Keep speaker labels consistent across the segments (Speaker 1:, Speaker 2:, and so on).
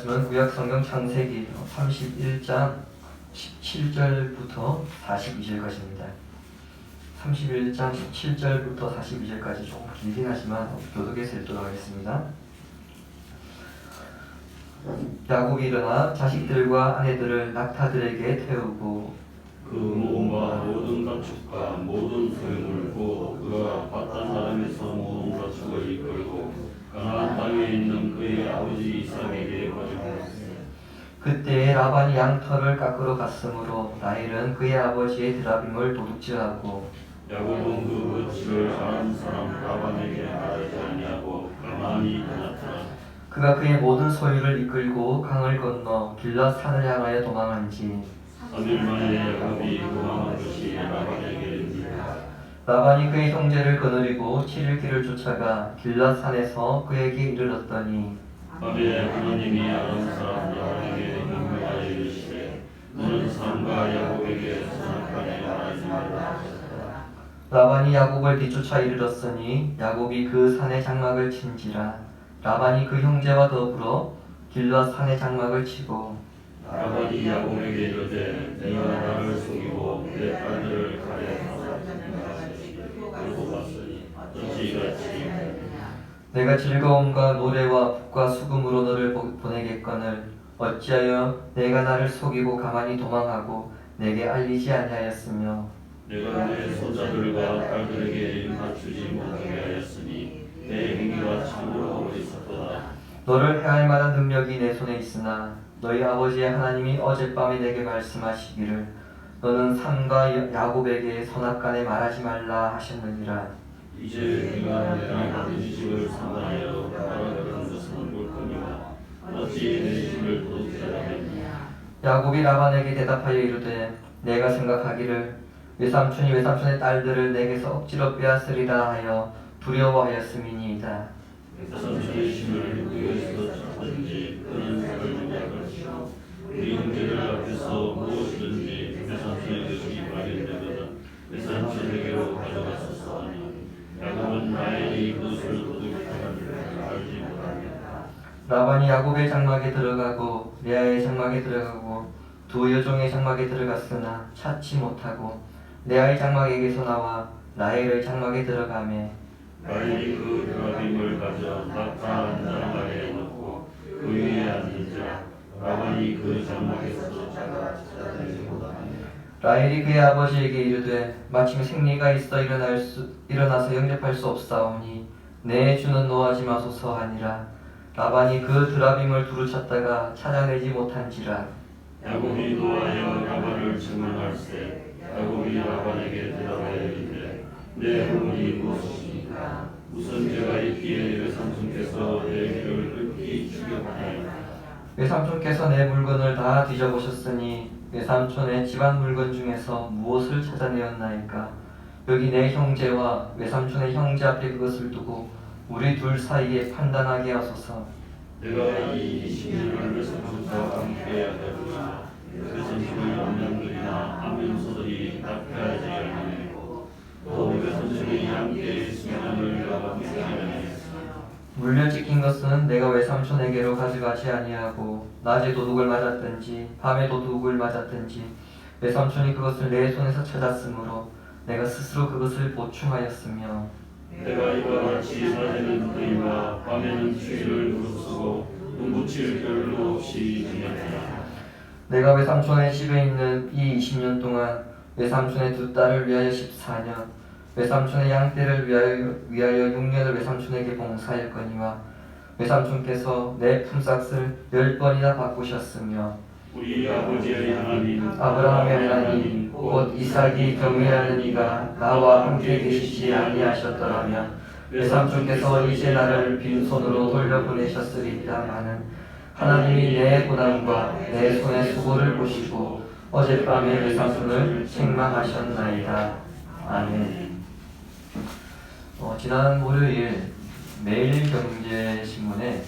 Speaker 1: 말씀은 구약성경 창세기 31장 17절부터 42절까지입니다. 31장 17절부터 42절까지 조금 길긴 하지만 교독에서 읽도록 하겠습니다. 야곱이 일어나 자식들과 아내들을 낙타들에게 태우고
Speaker 2: 그 모음과 모든 가축과 모든 소유물고 그가 바단 사람에서 모든 가축을 이끌고 가나안 땅에 있는 그의 아버지 이삭에게 가져갔으니
Speaker 1: 그때에 라반이 양털을 깎으러 갔으므로 라헬은 그의 아버지의 드라빔을 도둑질하고
Speaker 2: 야곱은 그 거취를 아는 사람 라반에게 말하지 아니하고 가만히 떠났더라.
Speaker 1: 그가 그의 모든 소유를 이끌고 강을 건너 길랏 산을 향하여 도망한지
Speaker 2: 3일 만에 야곱이 도망한 것이 라반에게 이르니라.
Speaker 1: 라반이 그의 형제를 거느리고 7일 길을 쫓아가 길랏 산에서 그에게 이르렀더니
Speaker 2: 밤에 하나님이 아는 사람 라반에게 명령하여 이르시되 너는 삼가 야곱에게 선악간에 말하지 말라.
Speaker 1: 라반이 야곱을 뒤쫓아 이르렀으니 야곱이 그 산에 장막을 친지라 라반이 그 형제와 더불어 길랏 산에 장막을 치고
Speaker 2: 라반이 야곱에게 이르되 네가 나를 속이고 내 딸들을 가려하고 끌고 갔으니 어찌같이
Speaker 1: 내가 즐거움과 노래와 북과 수금으로 너를 보내겠거늘 어찌하여 내가 나를 속이고 가만히 도망하고 내게 알리지 아니하였으며
Speaker 2: 내가 내 손자들과 딸들에게 맞추지 못하게 하였으니 내 행위가 참으로 어리석도다.
Speaker 1: 너를 해할 만한 능력이 내 손에 있으나 너희 아버지의 하나님이 어젯밤에 내게 말씀하시기를 너는 삼가 야곱에게 선악간에 말하지 말라 하셨느니라.
Speaker 2: 이제 네가 내 아버지 집을 상관하여 말하는 것은 옳거니와 어찌 내 집을 도둑질하겠느냐.
Speaker 1: 야곱이 라반에게 대답하여 이르되 내가 생각하기를 외삼촌이 외삼촌의 딸들을 내게서 억지로 빼앗으리라 하여 두려워하였음이니이다.
Speaker 2: 외삼촌의 심을 누구에서 찾든지 그는 그를 위할 것이요 우리 형제들 앞에서 무엇이든지 외삼촌의 것이 발견되거든 외삼촌에게로 가져갔었어 하니 야곱은 라헬이 그것을 도둑질한 줄 알지 못하니라.
Speaker 1: 라반이 야곱의 장막에 들어가고 레아의 장막에 들어가고 두 여종의 장막에 들어갔으나 찾지 못하고 레아의 장막에게서 나와 라헬의 장막에 들어가매
Speaker 2: 라헬이 그 드라빔을 가져 낙타 한 장막에 넣고 그 위에 앉은지라 라반이 그 장막에서 찾아내지 못하니
Speaker 1: 라헬이 그의 아버지에게 이르되 마침 생리가 있어 일어나서 영접할 수 없사오니 내 주는 노하지 마소서 하니라. 라반이 그 드라빔을 두루 찾다가 찾아내지 못한지라.
Speaker 2: 야곱이 노하여 라반을 증언할세 야곱이 라반에게 대답하여 이르되 내 어머니 무엇이니까 무슨 죄가 있기에 외삼촌께서 내 길을 급히 죽였나이까.
Speaker 1: 외삼촌께서 내 물건을 다 뒤져보셨으니 외삼촌의 집안 물건 중에서 무엇을 찾아내었나이까. 여기 내 형제와 외삼촌의 형제 앞에 그것을 두고 우리 둘 사이에 판단하게 하소서.
Speaker 2: 내가 이 20년을 외삼촌과 함께 하였으나 외삼촌의 남녀들이나 암명소들이 낙태하지 아니하고 또 외삼촌이 함께 있으면 내가 미치겠느냐.
Speaker 1: 물려 찍힌 것은 내가 외삼촌에게로 가져가지 아니하고 낮에 도둑을 맞았든지 밤에 도둑을 맞았든지 외삼촌이 그것을 내 손에서 찾았으므로 내가 스스로 그것을 보충하였으며
Speaker 2: 내가 이와 같이 낮에는 의와 밤에는 주의를 무릅쓰고 눈붙일 별로 없이 지냈다.
Speaker 1: 내가 외삼촌의 집에 있는 이 20년 동안 외삼촌의 두 딸을 위하여 14년 외삼촌의 양떼를 위하여 6년을 외삼촌에게 봉사하였거니와 외삼촌께서 내 품삯을 10번이나 바꾸셨으며
Speaker 2: 우리 아버지의 하나님
Speaker 1: 아브라함의 하나님 곧 이삭이 경외하는 이가 나와 함께 계시지 아니하셨더라면 외삼촌께서 이제 나를 빈손으로 돌려보내셨으리다마는 하나님이 내 고난과 내 손의 수고를 보시고 어젯밤에 외삼촌을 책망하셨나이다. 아멘. 지난 월요일 매일경제신문에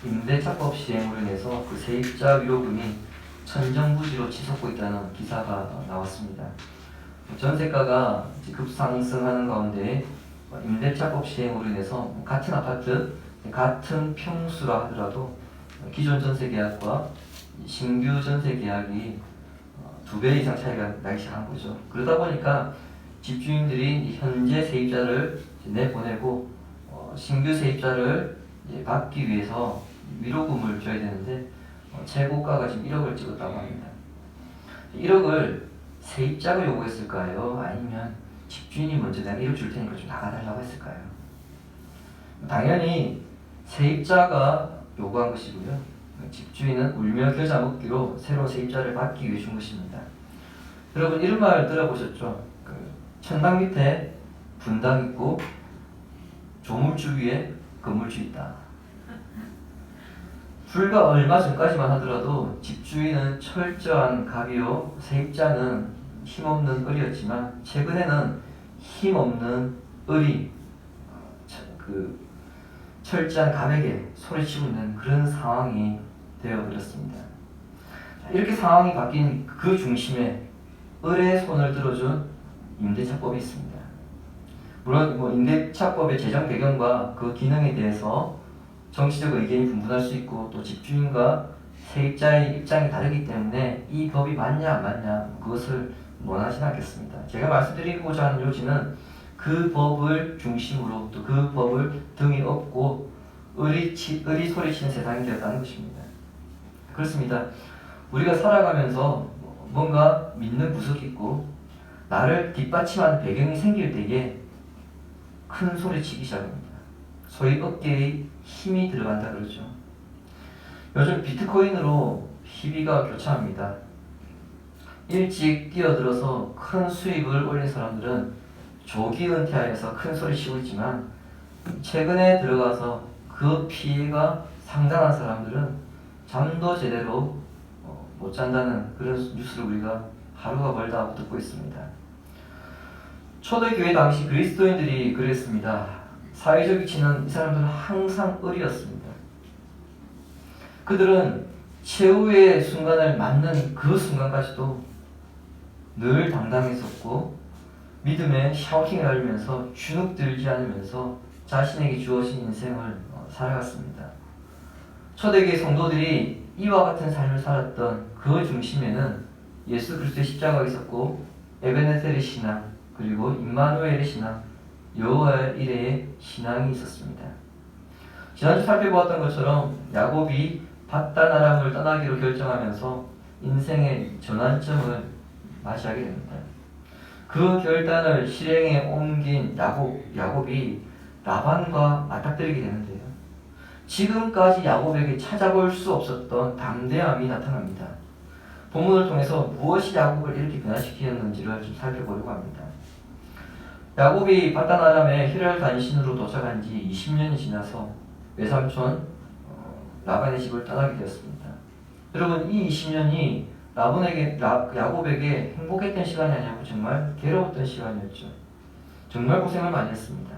Speaker 1: 임대차법 시행으로 인해서 그 세입자 위로금이 천정부지로 치솟고 있다는 기사가 나왔습니다. 전세가가 급상승하는 가운데 임대차법 시행으로 인해서 같은 아파트, 같은 평수라 하더라도 기존 전세 계약과 신규 전세 계약이 2배 이상 차이가 나기 시작한 거죠. 그러다 보니까 집주인들이 현재 세입자를 내보내고 신규 세입자를 받기 위해서 위로금을 줘야 되는데 최고가가 지금 1억을 찍었다고 합니다. 1억을 세입자가 요구했을까요? 아니면 집주인이 먼저 내가 1억 줄 테니까 좀 나가달라고 했을까요? 당연히 세입자가 요구한 것이고요. 집주인은 울며 겨자 먹기로 새로운 세입자를 받기 위해 준 것입니다. 여러분 이런 말 들어보셨죠? 천당 밑에 분당 있고 조물주 위에 건물주 있다. 불과 얼마 전까지만 하더라도 집주인은 철저한 갑이요, 세입자는 힘없는 을이었지만 최근에는 힘없는 을이 철저한 갑에게 소리치고 있는 그런 상황이 되어버렸습니다. 이렇게 상황이 바뀐 그 중심에 을의 손을 들어준 임대차법이 있습니다. 물론 임대차법의 제정 배경과 그 기능에 대해서 정치적 의견이 분분할 수 있고 또 집주인과 세입자의 입장이 다르기 때문에 이 법이 맞냐 안 맞냐 그것을 논하지는 않겠습니다. 제가 말씀드리고자 하는 요지는 그 법을 중심으로 또 그 법을 등에 업고 을이 소리치는 세상이 되었다는 것입니다. 그렇습니다. 우리가 살아가면서 뭔가 믿는 구석이 있고 나를 뒷받침하는 배경이 생길 때에 큰 소리치기 시작합니다. 소위 어깨에 힘이 들어간다 그러죠. 요즘 비트코인으로 희비가 교차합니다. 일찍 뛰어들어서 큰 수입을 올린 사람들은 조기 은퇴하여서 큰 소리 치고 있지만 최근에 들어가서 그 피해가 상당한 사람들은 잠도 제대로 못 잔다는 그런 뉴스를 우리가 하루가 멀다 하고 듣고 있습니다. 초대교회 당시 그리스도인들이 그랬습니다. 사회적 위치는 이 사람들은 항상 을이었습니다. 그들은 최후의 순간을 맞는 그 순간까지도 늘 당당했었고 믿음의 샤우팅을 알면서 주눅들지 않으면서 자신에게 주어진 인생을 살아갔습니다. 초대교회 성도들이 이와 같은 삶을 살았던 그 중심에는 예수 그리스도의 십자가가 있었고 에베네셀의 신앙 그리고 임마누엘의 신앙 여호와의 이레의 신앙이 있었습니다. 지난주 살펴보았던 것처럼 야곱이 밧단 아람을 떠나기로 결정하면서 인생의 전환점을 맞이하게 됩니다. 그 결단을 실행에 옮긴 야곱이 라반과 맞닥뜨리게 되는데요. 지금까지 야곱에게 찾아볼 수 없었던 담대함이 나타납니다. 본문을 통해서 무엇이 야곱을 이렇게 변화시키었는지를 좀 살펴보려고 합니다. 야곱이 밧단 아람의 히랄 단신으로 도착한 지 20년이 지나서 외삼촌 라반의 집을 떠나게 되었습니다. 여러분 이 20년이 야곱에게 행복했던 시간이 아니고 정말 괴로웠던 시간이었죠. 정말 고생을 많이 했습니다.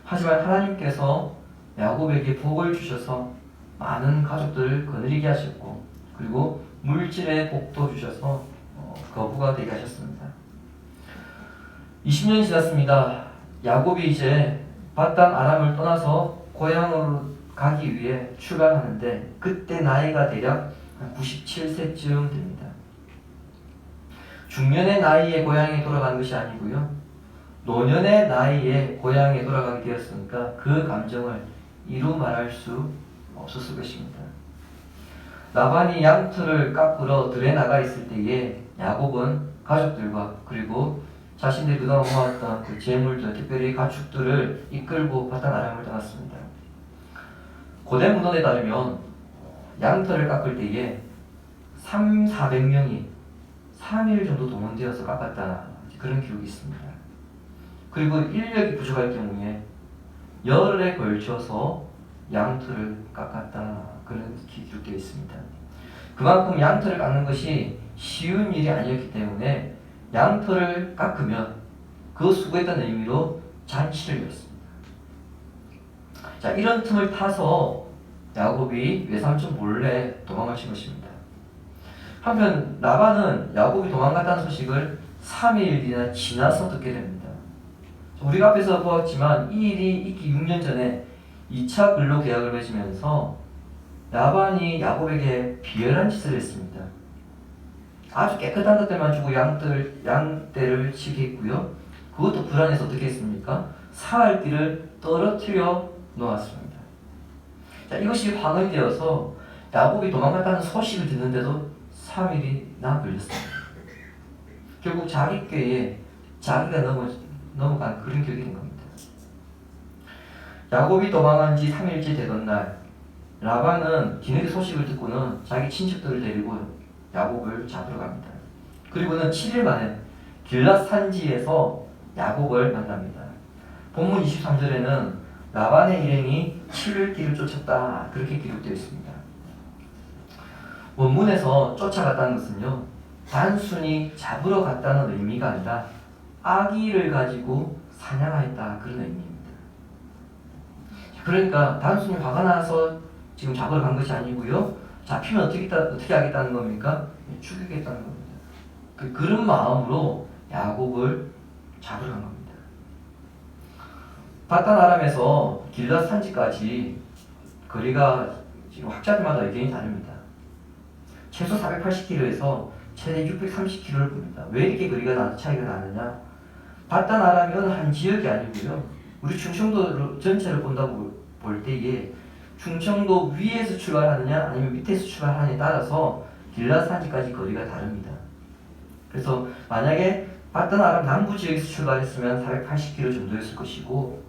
Speaker 1: 하지만 하나님께서 야곱에게 복을 주셔서 많은 가족들을 거느리게 하셨고 그리고 물질의 복도 주셔서 거부가 되게 하셨습니다. 20년이 지났습니다. 야곱이 이제 밧단 아람을 떠나서 고향으로 가기 위해 출발하는데 그때 나이가 대략 97세쯤 됩니다. 중년의 나이에 고향에 돌아가는 것이 아니고요. 노년의 나이에 고향에 돌아가게 되었으니까 그 감정을 이루 말할 수 없었을 것입니다. 라반이 양털을 깎으러 들에 나가 있을 때에 야곱은 가족들과 그리고 자신들이 그동안 모았던 그 재물들, 특별히 가축들을 이끌고 밧단 아람을 떠났습니다. 고대 문헌에 따르면 양털을 깎을 때에 400명이 3일 정도 동원되어서 깎았다 그런 기록이 있습니다. 그리고 인력이 부족할 경우에 열흘에 걸쳐서 양털을 깎았다 그런 기록되어 있습니다. 그만큼 양털을 깎는 것이 쉬운 일이 아니었기 때문에 양털을 깎으면 그 수고했다는 의미로 잔치를 열었습니다. 자, 이런 틈을 타서 야곱이 외삼촌 몰래 도망을 친 것입니다. 한편 라반은 야곱이 도망갔다는 소식을 3일이나 지나서 듣게 됩니다. 우리가 앞에서 보았지만 이 일이 있기 6년 전에 2차 근로계약을 맺으면서 라반이 야곱에게 비열한 짓을 했습니다. 아주 깨끗한 것들만 주고 양떼를 치게 했고요. 그것도 불안해서 어떻게 했습니까? 사흘띠를 떨어뜨려 놓았습니다. 자, 이것이 확인되어서 야곱이 도망갔다는 소식을 듣는데도 3일이나 걸렸습니다. 결국 자기 꾀에 자기가 넘어간 그런 격이 된 겁니다. 야곱이 도망한 지 3일째 되던 날, 라반은 뒤늦게 소식을 듣고는 자기 친척들을 데리고 야곱을 잡으러 갑니다. 그리고는 7일 만에 길랏 산지에서 야곱을 만납니다. 본문 23절에는 라반의 일행이 7일길을 쫓았다, 그렇게 기록되어 있습니다. 원문에서 쫓아갔다는 것은요, 단순히 잡으러 갔다는 의미가 아니라 아기를 가지고 사냥하였다, 그런 의미입니다. 그러니까 단순히 화가 나서 지금 잡으러 간 것이 아니고요, 잡히면 어떻게 하겠다는 겁니까? 죽이겠다는 겁니다. 그런 마음으로 야곱을 잡으러 간 겁니다. 바단 아람에서 길랏 산지까지 거리가 지금 학자들마다 의견이 다릅니다. 최소 480km에서 최대 630km를 봅니다. 왜 이렇게 거리가 차이가 나느냐? 바단 아람이 어느 한 지역이 아니고요, 우리 충청도 전체를 본다고 볼 때에 충청도 위에서 출발하느냐 아니면 밑에서 출발하느냐에 따라서 길랏 산지까지 거리가 다릅니다. 그래서 만약에 바단 아람 남부 지역에서 출발했으면 480km 정도였을 것이고,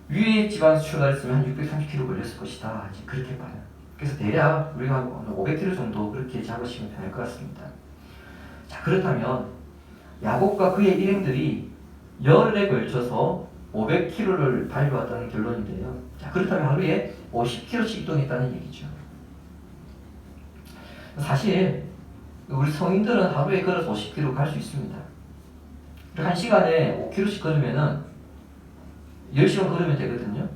Speaker 1: 위에 지방에서 출발했으면 한 630km 걸렸을 것이다, 그렇게 봐요. 그래서 대략 우리가 500km 정도 그렇게 잡으시면 될 것 같습니다. 자, 그렇다면 야곱과 그의 일행들이 열흘에 걸쳐서 500km를 달려왔다는 결론인데요. 자, 그렇다면 하루에 50km씩 이동했다는 얘기죠. 사실 우리 성인들은 하루에 걸어서 50km 갈 수 있습니다. 1시간에 5km씩 걸으면은 10시간 걸으면 되거든요.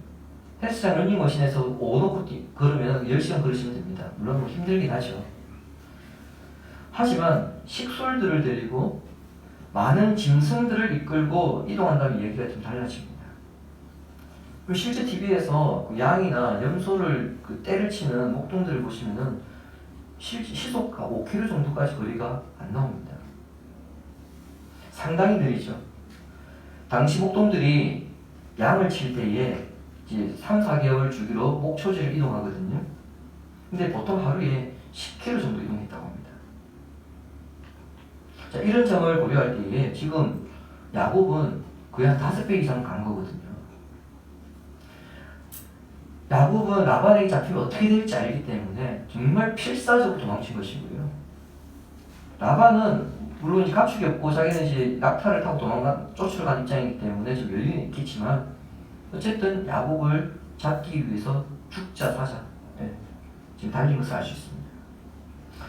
Speaker 1: 헬스장 러닝머신에서 5놓고 걸으면 10시간 걸으시면 됩니다. 물론 뭐 힘들긴 하죠. 하지만 식솔들을 데리고 많은 짐승들을 이끌고 이동한다면 얘기가 좀 달라집니다. 실제 TV에서 양이나 염소를 떼를 치는 목동들을 보시면은 시속가 5km 정도까지 거리가 안 나옵니다. 상당히 느리죠. 당시 목동들이 양을 칠 때에 이제 3, 4개월 주기로 목초지를 이동하거든요. 근데 보통 하루에 10km 정도 이동했다고 합니다. 자, 이런 점을 고려할 때에 지금 야곱은 거의 한 5배 이상 간 거거든요. 야곱은 라반에게 잡히면 어떻게 될지 알기 때문에 정말 필사적으로 도망친 것이고요. 라반은 물론 이제 가축이 없고 자기는 이제 낙타를 타고 쫓으러 간 입장이기 때문에 좀 여유는 있겠지만, 어쨌든 야곱을 잡기 위해서 죽자 사자, 지금 달린 것을 알 수 있습니다.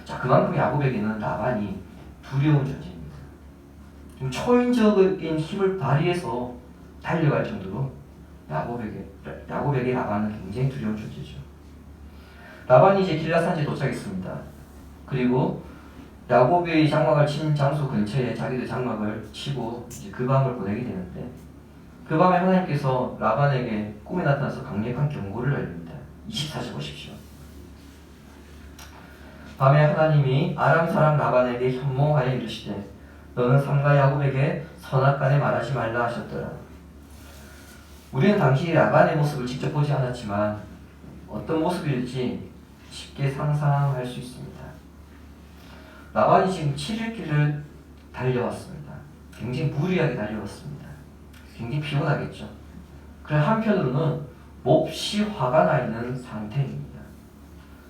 Speaker 1: 자, 그만큼 야곱에게는 라반이 두려운 존재입니다. 좀 초인적인 힘을 발휘해서 달려갈 정도로 야곱에게 라반은 굉장히 두려운 존재죠. 라반이 이제 길랏 산지에 도착했습니다. 그리고 야곱이 장막을 친 장소 근처에 자기도 장막을 치고 이제 그 밤을 보내게 되는데, 그 밤에 하나님께서 라반에게 꿈에 나타나서 강력한 경고를 알립니다. 24절 보십시오. 밤에 하나님이 아람 사람 라반에게 현몽하여 이르시되 너는 삼가 야곱에게 선악간에 말하지 말라 하셨더라. 우리는 당시 라반의 모습을 직접 보지 않았지만 어떤 모습일지 쉽게 상상할 수 있습니다. 라반이 지금 7일 길을 달려왔습니다. 굉장히 무리하게 달려왔습니다. 굉장히 피곤하겠죠. 그래 한편으로는 몹시 화가 나 있는 상태입니다.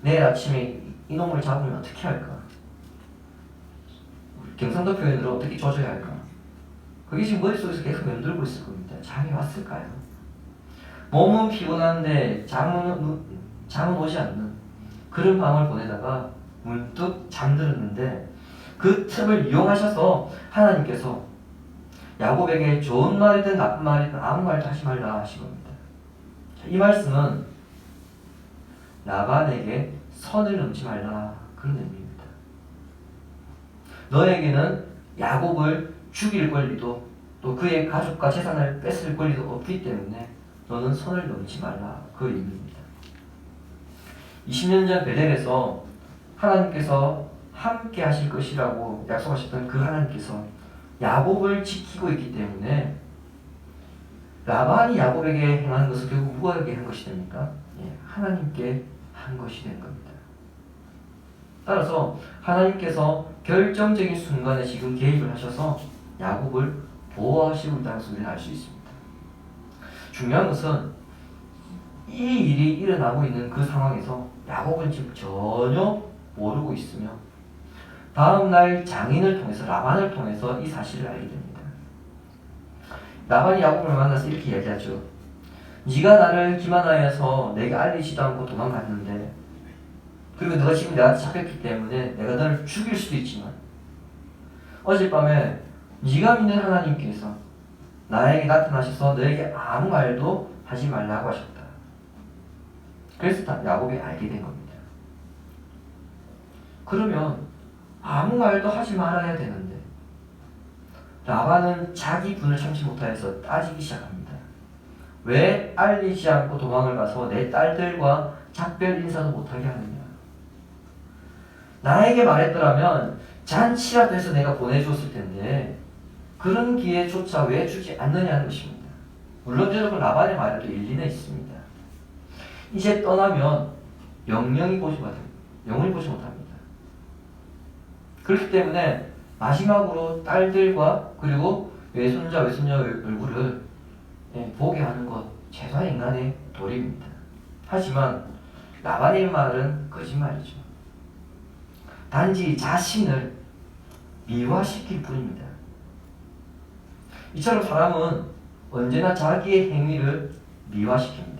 Speaker 1: 내일 아침에 이놈을 잡으면 어떻게 할까? 경상도 표현으로 어떻게 조져야 할까? 그게 지금 머릿속에서 계속 맴돌고 있을 겁니다. 잠이 왔을까요? 몸은 피곤한데 잠은 오지 않는 그런 밤을 보내다가 문득 잠들었는데, 그 틈을 이용하셔서 하나님께서 야곱에게 좋은 말이든 나쁜 말이든 아무 말도 하지 말라 하신 겁니다. 이 말씀은 라반에게 선을 넘지 말라, 그런 의미입니다. 너에게는 야곱을 죽일 권리도 또 그의 가족과 재산을 뺏을 권리도 없기 때문에 너는 선을 넘지 말라, 그 의미입니다. 20년 전 베델에서 하나님께서 함께 하실 것이라고 약속하셨던 그 하나님께서 야곱을 지키고 있기 때문에 라반이 야곱에게 행한 것은 결국 누구에게 한 것이 됩니까? 하나님께 한 것이 된 겁니다. 따라서 하나님께서 결정적인 순간에 지금 개입을 하셔서 야곱을 보호하시고 있다는 소리를 알 수 있습니다. 중요한 것은 이 일이 일어나고 있는 그 상황에서 야곱은 지금 전혀 모르고 있으며 다음날 장인을 통해서 라반을 통해서 이 사실을 알게 됩니다. 라반이 야곱을 만나서 이렇게 이야기하죠. 네가 나를 기만하여서 내게 알리지도 않고 도망갔는데 그리고 너가 지금 내한테 잡혔기 때문에 내가 너를 죽일 수도 있지만 어젯밤에 네가 믿는 하나님께서 나에게 나타나셔서 너에게 아무 말도 하지 말라고 하셨다. 그래서 야곱이 알게 된 겁니다. 그러면 아무 말도 하지 말아야 되는데 라반은 자기 분을 참지 못하여서 따지기 시작합니다. 왜 알리지 않고 도망을 가서 내 딸들과 작별 인사도 못하게 하느냐. 나에게 말했더라면 잔치라도 해서 내가 보내줬을 텐데 그런 기회조차 왜 주지 않느냐는 것입니다. 물론 여러분 라반의 말에도 일리는 있습니다. 이제 떠나면 영영이 보지 못합니다. 영원히 보지 못합니다. 그렇기 때문에 마지막으로 딸들과 그리고 외손자 외손녀 얼굴을 보게 하는 것 최소한 인간의 도리입니다. 하지만 라반의 말은 거짓말이죠. 단지 자신을 미화시킬 뿐입니다. 이처럼 사람은 언제나 자기의 행위를 미화시킵니다.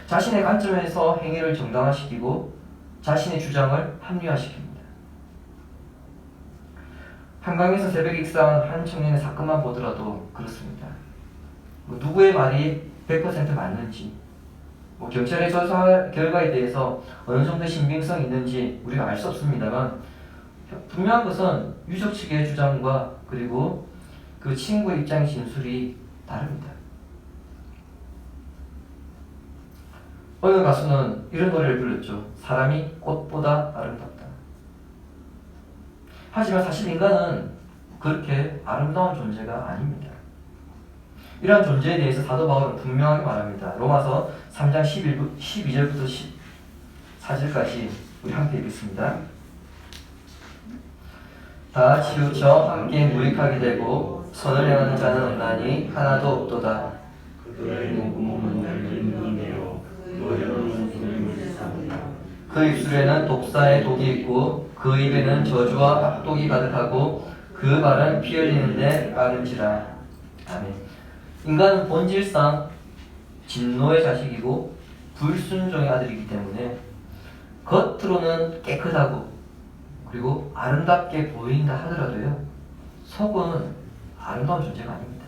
Speaker 1: 자신의 관점에서 행위를 정당화시키고 자신의 주장을 합리화시킵니다. 한강에서 새벽 익사한 한 청년의 사건만 보더라도 그렇습니다. 누구의 말이 100% 맞는지 경찰의 조사 결과에 대해서 어느 정도 신빙성이 있는지 우리가 알 수 없습니다만 분명한 것은 유족 측의 주장과 그리고 그 친구의 입장의 진술이 다릅니다. 어느 가수는 이런 노래를 불렀죠. 사람이 꽃보다 아름답다. 하지만 사실 인간은 그렇게 아름다운 존재가 아닙니다. 이러한 존재에 대해서 사도 바울은 분명하게 말합니다. 로마서 3장 12절부터 14절까지 우리 함께 읽겠습니다. 다 치우쳐 함께 무익하게 되고 선을 행하는 자는 없나니 하나도 없도다.
Speaker 2: 그들의 몸은 얇은 눈이요 너희는 주님을 사랑하라.
Speaker 1: 그 입술에는 독사의 독이 있고 그 입에는 저주와 악독이 가득하고 그 말은 피 흘리는데 빠른지라. 아멘. 인간은 본질상 진노의 자식이고 불순종의 아들이기 때문에 겉으로는 깨끗하고 그리고 아름답게 보인다 하더라도요 속은 아름다운 존재가 아닙니다.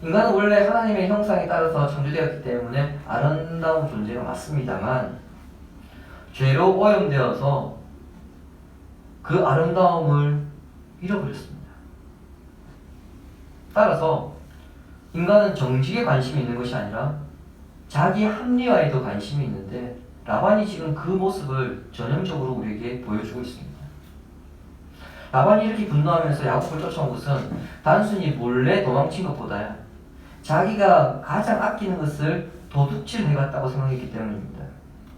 Speaker 1: 인간은 원래 하나님의 형상에 따라서 창조되었기 때문에 아름다운 존재가 맞습니다만 죄로 오염되어서 그 아름다움을 잃어버렸습니다. 따라서 인간은 정직에 관심이 있는 것이 아니라 자기 합리화에 더 관심이 있는데 라반이 지금 그 모습을 전형적으로 우리에게 보여주고 있습니다. 라반이 이렇게 분노하면서 야곱을 쫓아온 것은 단순히 몰래 도망친 것보다야 자기가 가장 아끼는 것을 도둑질해갔다고 생각했기 때문입니다.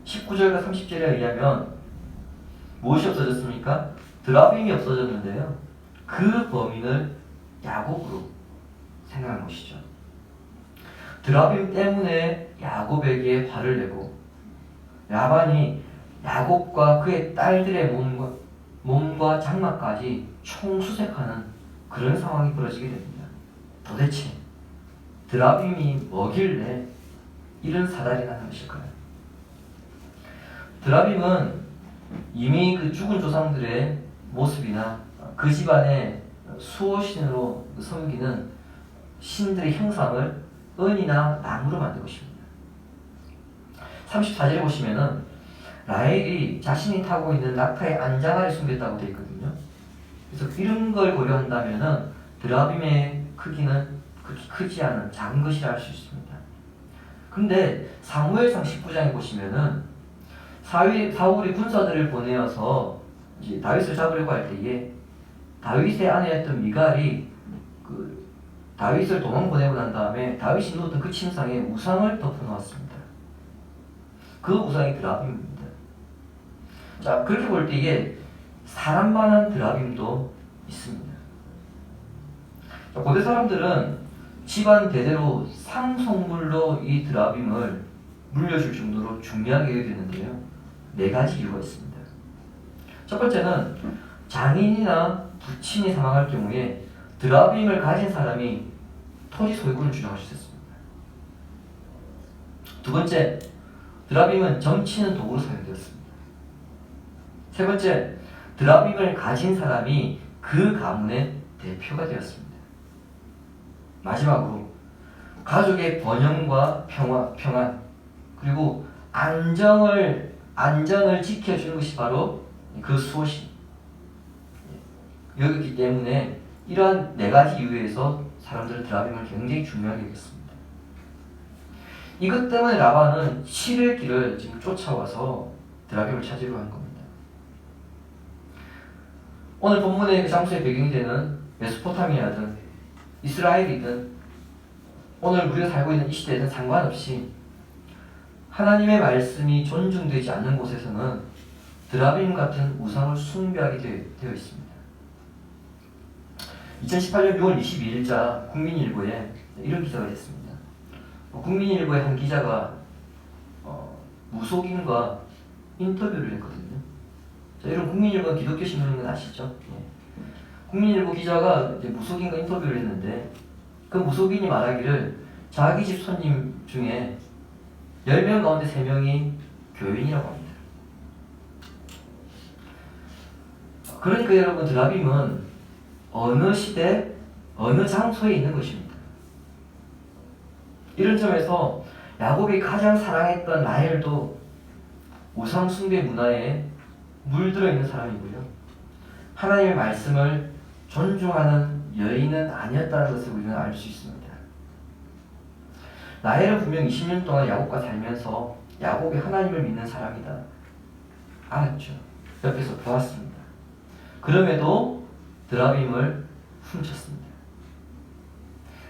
Speaker 1: 19절과 30절에 의하면 무엇이 없어졌습니까? 드라빔이 없어졌는데요. 그 범인을 야곱으로 생각한 것이죠. 드라빔 때문에 야곱에게 화를 내고 라반이 야곱과 그의 딸들의 몸과 장막까지 총수색하는 그런 상황이 벌어지게 됩니다. 도대체 드라빔이 뭐길래 이런 사달이 나는 것일까요? 드라빔은 이미 그 죽은 조상들의 모습이나 그 집안의 수호신으로 섬기는 신들의 형상을 은이나 나무로 만든 것입니다. 34절에 보시면은 라헬이 자신이 타고 있는 낙타의 안장아를 숨겼다고 되어 있거든요. 그래서 이런 걸 고려한다면은 드라빔의 크기는 그렇게 크지 않은 작은 것이라 할 수 있습니다. 근데 사무엘상 19장에 보시면은 사울이 군사들을 보내어서 이제 다윗을 잡으려고 할 때에 다윗의 아내였던 미갈이 그 다윗을 도망 보내고 난 다음에 다윗이 누웠던 그 침상에 우상을 덮어 놓았습니다. 그 우상이 드라빔입니다. 자, 그렇게 볼 때 이게 사람만한 드라빔도 있습니다. 자, 고대 사람들은 집안 대대로 상속물로 이 드라빔을 물려줄 정도로 중요하게 여겼는데요. 4가지 이유가 있습니다. 첫 번째는 장인이나 부친이 사망할 경우에 드라빔을 가진 사람이 토지 소유권을 주장할 수 있었습니다. 두 번째, 드라빔은 점치는 도구로 사용되었습니다. 세 번째, 드라빔을 가진 사람이 그 가문의 대표가 되었습니다. 마지막으로 가족의 번영과 평안 그리고 안정을 지켜주는 것이 바로 그 수호신 여기기 때문에 이러한 4가지 이유에서 사람들은 드라빔을 굉장히 중요하게 여겼습니다. 이것 때문에 라반은 7일 길을 지금 쫓아와서 드라빔을 찾으려 한 겁니다. 오늘 본문의 그 장소의 배경이 되는 메소포타미아든 이스라엘이든 오늘 우리가 살고 있는 이 시대에는 상관없이 하나님의 말씀이 존중되지 않는 곳에서는 드라빔 같은 우상을 숭배하게 되어 있습니다. 2018년 6월 22일자 국민일보에 이런 기사가 있습니다. 국민일보의 한 기자가 무속인과 인터뷰를 했거든요. 자, 이런 국민일보가 기독교 신문인 건 아시죠? 예. 국민일보 기자가 이제 무속인과 인터뷰를 했는데 그 무속인이 말하기를 자기 집 손님 중에 10명 가운데 3명이 교인이라고 합니다. 그러니까 여러분 드라빔은 어느 시대, 어느 장소에 있는 것입니다. 이런 점에서 야곱이 가장 사랑했던 라헬도 우상 숭배 문화에 물들어 있는 사람이고요. 하나님의 말씀을 존중하는 여인은 아니었다는 것을 우리는 알 수 있습니다. 라헬은 분명 20년 동안 야곱과 살면서 야곱이 하나님을 믿는 사람이다 알았죠. 옆에서 보았습니다. 그럼에도 드라빔을 훔쳤습니다.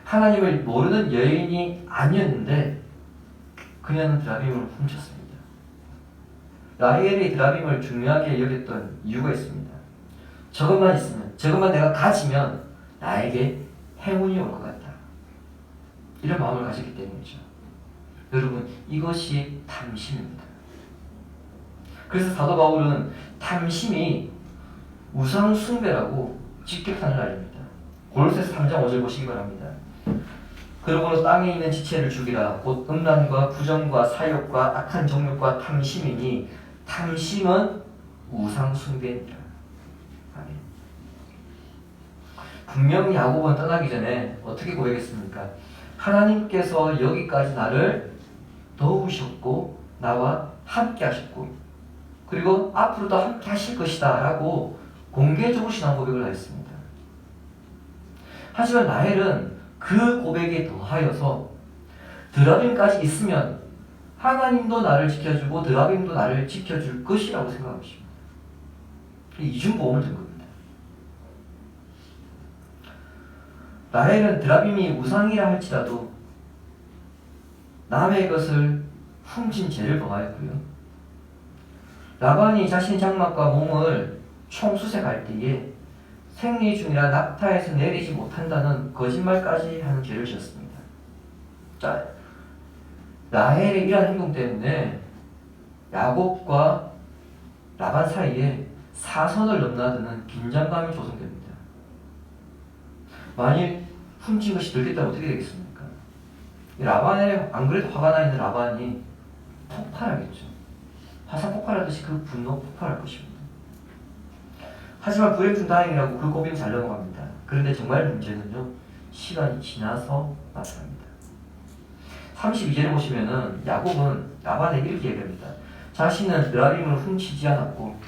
Speaker 1: 하나님을 모르는 여인이 아니었는데 그녀는 드라빔을 훔쳤습니다. 라헬이 드라빔을 중요하게 여겼던 이유가 있습니다. 저것만 있으면, 저것만 내가 가지면 나에게 행운이 올 것 같다. 이런 마음을 가졌기 때문이죠. 여러분, 이것이 탐심입니다. 그래서 사도 바울은 탐심이 우상 숭배라고 직격탄을 날립니다. 골로새서 3장 5절 보시기 바랍니다. 그러므로 땅에 있는 지체를 죽이라. 곧 음란과 부정과 사욕과 악한 정욕과 탐심이니 탐심은 우상 숭배입니다. 아멘. 분명 야곱은 떠나기 전에 어떻게 고백했습니까? 하나님께서 여기까지 나를 도우셨고 나와 함께 하셨고 그리고 앞으로도 함께 하실 것이다 라고 공개적으로 신앙 고백을 하였습니다. 하지만 라헬은 그 고백에 더하여서 드라빔까지 있으면 하나님도 나를 지켜주고 드라빔도 나를 지켜줄 것이라고 생각한 것입니다. 이중보험을 든 겁니다. 라헬은 드라빔이 우상이라 할지라도 남의 것을 훔친 죄를 범하였고요. 라반이 자신의 장막과 몸을 총수색할 때에 생리 중이라 낙타에서 내리지 못한다는 거짓말까지 하는 죄를 지었습니다. 자, 라헬의 이러한 행동 때문에 야곱과 라반 사이에 사선을 넘나드는 긴장감이 조성됩니다. 만일 훔친 것이 들켰다면 어떻게 되겠습니까? 라반에 안 그래도 화가 나 있는 라반이 폭발하겠죠. 화산 폭발하듯이 그 분노 폭발할 것입니다. 하지만 불행 중 다행이라고 그 고비는 잘 넘어갑니다. 그런데 정말 문제는요, 시간이 지나서 나타납니다. 32절에 보시면은 야곱은 라반에게 이렇게 얘기합니다. 자신은 드라빔을 훔치지 않았고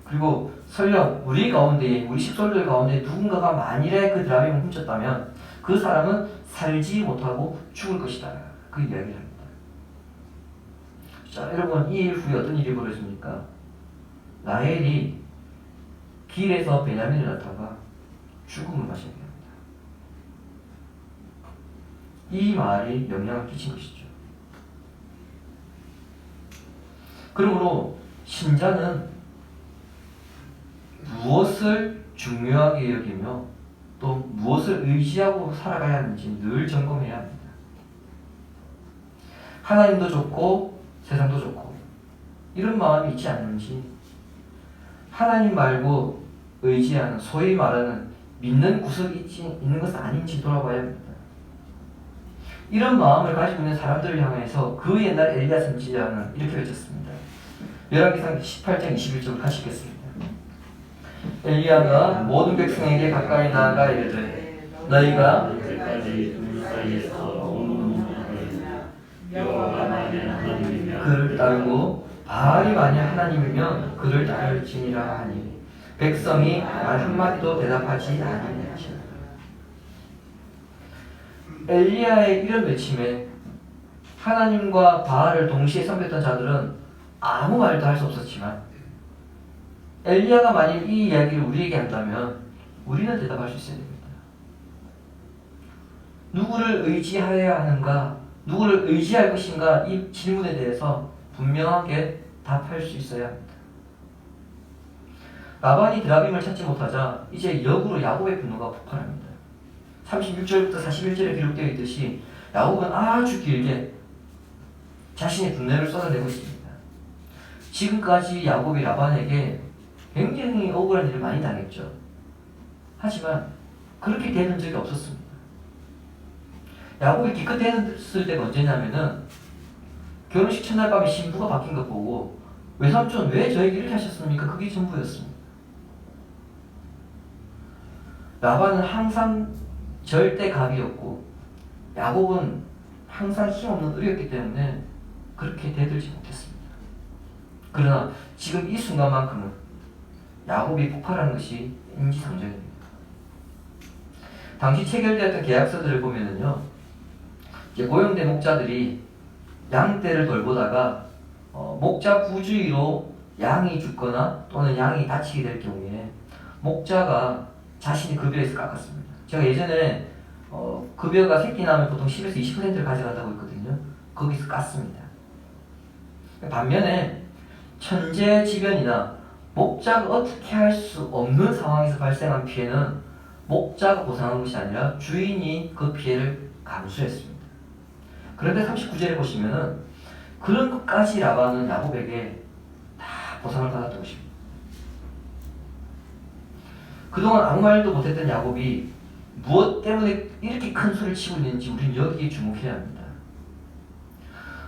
Speaker 1: 그리고 설령 우리 가운데, 우리 식솔들 가운데 누군가가 만일에 그 드라빔을 훔쳤다면 그 사람은 살지 못하고 죽을 것이다. 그 이야기를 합니다. 자, 여러분, 이 일 후에 어떤 일이 벌어집니까? 라헬이 길에서 베냐민을 낳다가 죽음을 맞이하게 합니다. 이 말이 영향을 끼친 것이죠. 그러므로 신자는 무엇을 중요하게 여기며 또 무엇을 의지하고 살아가야 하는지 늘 점검해야 합니다. 하나님도 좋고 세상도 좋고 이런 마음이 있지 않는지, 하나님 말고 의지하는, 소위 말하는 믿는 구석이 있는 것은 아닌지 돌아봐야 합니다. 이런 마음을 가지고 있는 사람들을 향해서 그 옛날 엘리야 선지자는 이렇게 외쳤습니다. 열왕기상 18장 21절을 같이 읽겠습니다. 엘리야가 모든 백성에게 가까이 나아가 이르되 너희가
Speaker 2: 그때까지 둘 사이에서 오는 여호와가 만일 하나님이면
Speaker 1: 그를 따르고 바알이 만일 하나님이면 그를 따를지니라 하니 백성이 말 한마디도 대답하지 아니하니라. 엘리야의 이런 외침에 하나님과 바알을 동시에 섬겼던 자들은 아무 말도 할 수 없었지만, 엘리야가 만일 이 이야기를 우리에게 한다면 우리는 대답할 수 있어야 됩니다. 누구를 의지하여야 하는가, 누구를 의지할 것인가, 이 질문에 대해서 분명하게 답할 수 있어야 합니다. 라반이 드라빔을 찾지 못하자 이제 역으로 야곱의 분노가 폭발합니다. 36절부터 41절에 기록되어 있듯이 야곱은 아주 길게 자신의 분노를 쏟아내고 있습니다. 지금까지 야곱이 라반에게 굉장히 억울한 일을 많이 당했죠. 하지만 그렇게 되는 적이 없었습니다. 야곱이 기껏했을 때가 언제냐면은 결혼식 첫날 밤에 신부가 바뀐 것 보고 외삼촌 왜 저에게 이렇게 하셨습니까? 그게 전부였습니다. 라반은 항상 절대 갑이었고 야곱은 항상 힘없는 을이었기 때문에 그렇게 대들지 못했습니다. 그러나 지금 이 순간만큼은 야곱이 폭발하는 것이 인지상정입니다. 당시 체결되었던 계약서들을 보면은요, 이제 고용된 목자들이 양떼를 돌보다가 목자 부주의로 양이 죽거나 또는 양이 다치게 될 경우에 목자가 자신이 급여에서 깎았습니다. 제가 예전에 급여가 새끼 낳으면 보통 10에서 20%를 가져간다고 했거든요. 거기서 깠습니다. 반면에 천재지변이나 목자가 어떻게 할 수 없는 상황에서 발생한 피해는 목자가 보상한 것이 아니라 주인이 그 피해를 감수했습니다. 그런데 39절에 보시면은 그런 것까지 라반은 야곱에게 다 보상을 받았던 것입니다. 그동안 아무 말도 못했던 야곱이 무엇 때문에 이렇게 큰 소리를 치고 있는지 우리는 여기에 주목해야 합니다.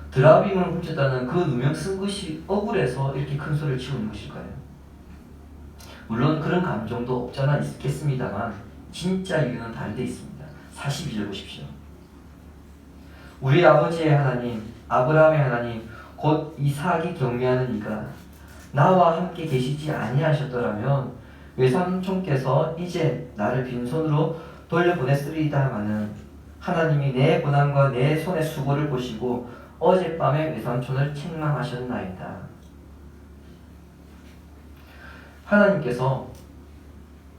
Speaker 1: 드라빔을 훔쳤다는 그 누명 쓴 것이 억울해서 이렇게 큰 소리를 치고 있는 것일까요? 물론 그런 감정도 없잖아 있겠습니다만 진짜 이유는 다른 데 있습니다. 42절 보십시오. 우리 아버지의 하나님, 아브라함의 하나님, 곧 이삭이 경외하는 이가 나와 함께 계시지 아니하셨더라면 외삼촌께서 이제 나를 빈손으로 돌려보냈으리다마는 하나님이 내 고난과 내 손의 수고를 보시고 어젯밤에 외삼촌을 책망하셨나이다. 하나님께서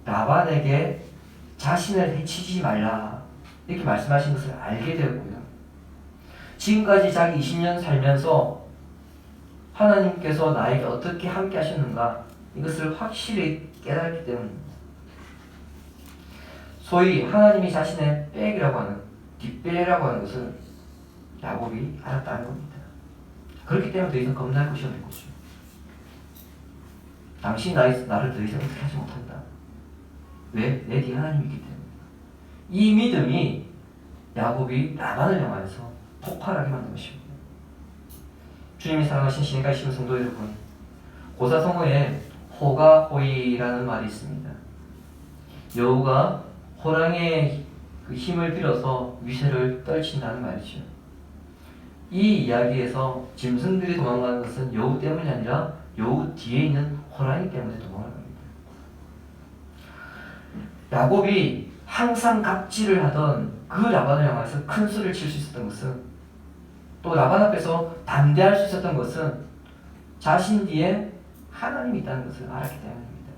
Speaker 1: 라반에게 자신을 해치지 말라 이렇게 말씀하신 것을 알게 되었고요. 지금까지 자기 20년 살면서 하나님께서 나에게 어떻게 함께 하셨는가 이것을 확실히 깨달았기 때문입니다. 소위 하나님이 자신의 백이라고 하는 뒷배라고 하는 것을 야곱이 알았다는 겁니다. 그렇기 때문에 더 이상 겁날 것이 없는 거죠. 당신이 나를 더 이상 어떻게 하지 못한다. 왜? 내 뒤에 하나님이기 때문에. 이 믿음이 야곱이 라반을 향하여서 폭발하게 만든 것입니다. 주님이 사랑하신 신의가 이시는 성도 여러분, 고사성어에 호가호이라는 말이 있습니다. 여우가 호랑이의 그 힘을 빌어서 위세를 떨친다는 말이죠. 이 이야기에서 짐승들이 도망가는 것은 여우 때문이 아니라 여우 뒤에 있는 호랑이 때문에 도망을 갑니다. 야곱이 항상 갑질을 하던 그 라반을 향해서 큰 소리를 칠 수 있었던 것은 또 라반 앞에서 담대할 수 있었던 것은 자신 뒤에 하나님이 있다는 것을 알았기 때문입니다.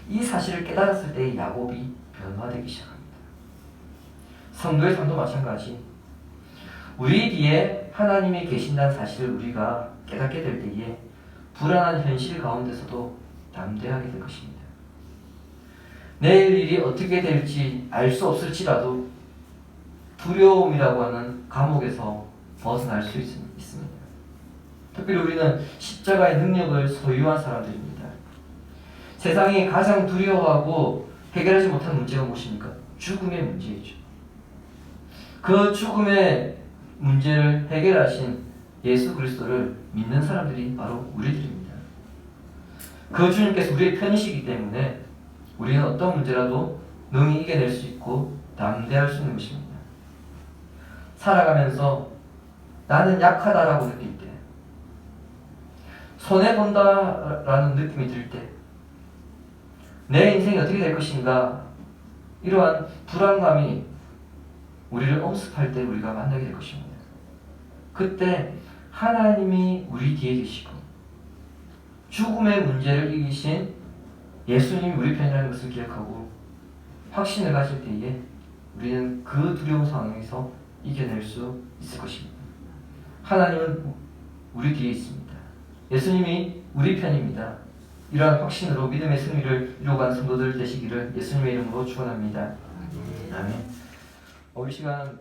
Speaker 1: 이 사실을 깨달았을 때 야곱이 변화되기 시작합니다. 성도의 삶도 마찬가지. 우리 뒤에 하나님이 계신다는 사실을 우리가 깨닫게 될 때에 불안한 현실 가운데서도 담대하게 될 것입니다. 내일 일이 어떻게 될지 알 수 없을지라도 두려움이라고 하는 감옥에서 벗어날 수 있습니다. 특별히 우리는 십자가의 능력을 소유한 사람들입니다. 세상이 가장 두려워하고 해결하지 못한 문제가 무엇입니까? 죽음의 문제이죠. 그 죽음의 문제를 해결하신 예수 그리스도를 믿는 사람들이 바로 우리들입니다. 그 주님께서 우리의 편이시기 때문에 우리는 어떤 문제라도 능히 이겨낼 수 있고 담대할 수 있는 것입니다. 살아가면서 나는 약하다라고 느낄 때, 손해본다라는 느낌이 들 때, 내 인생이 어떻게 될 것인가, 이러한 불안감이 우리를 엄습할 때 우리가 만나게 될 것입니다. 그때 하나님이 우리 뒤에 계시고 죽음의 문제를 이기신 예수님이 우리 편이라는 것을 기억하고 확신을 가질 때에 우리는 그 두려운 상황에서 이겨낼 수 있을 것입니다. 하나님은 우리 뒤에 있습니다. 예수님이 우리 편입니다. 이러한 확신으로 믿음의 승리를 이루어가는 성도들 되시기를 예수님의 이름으로 축원합니다. 아멘. 이 시간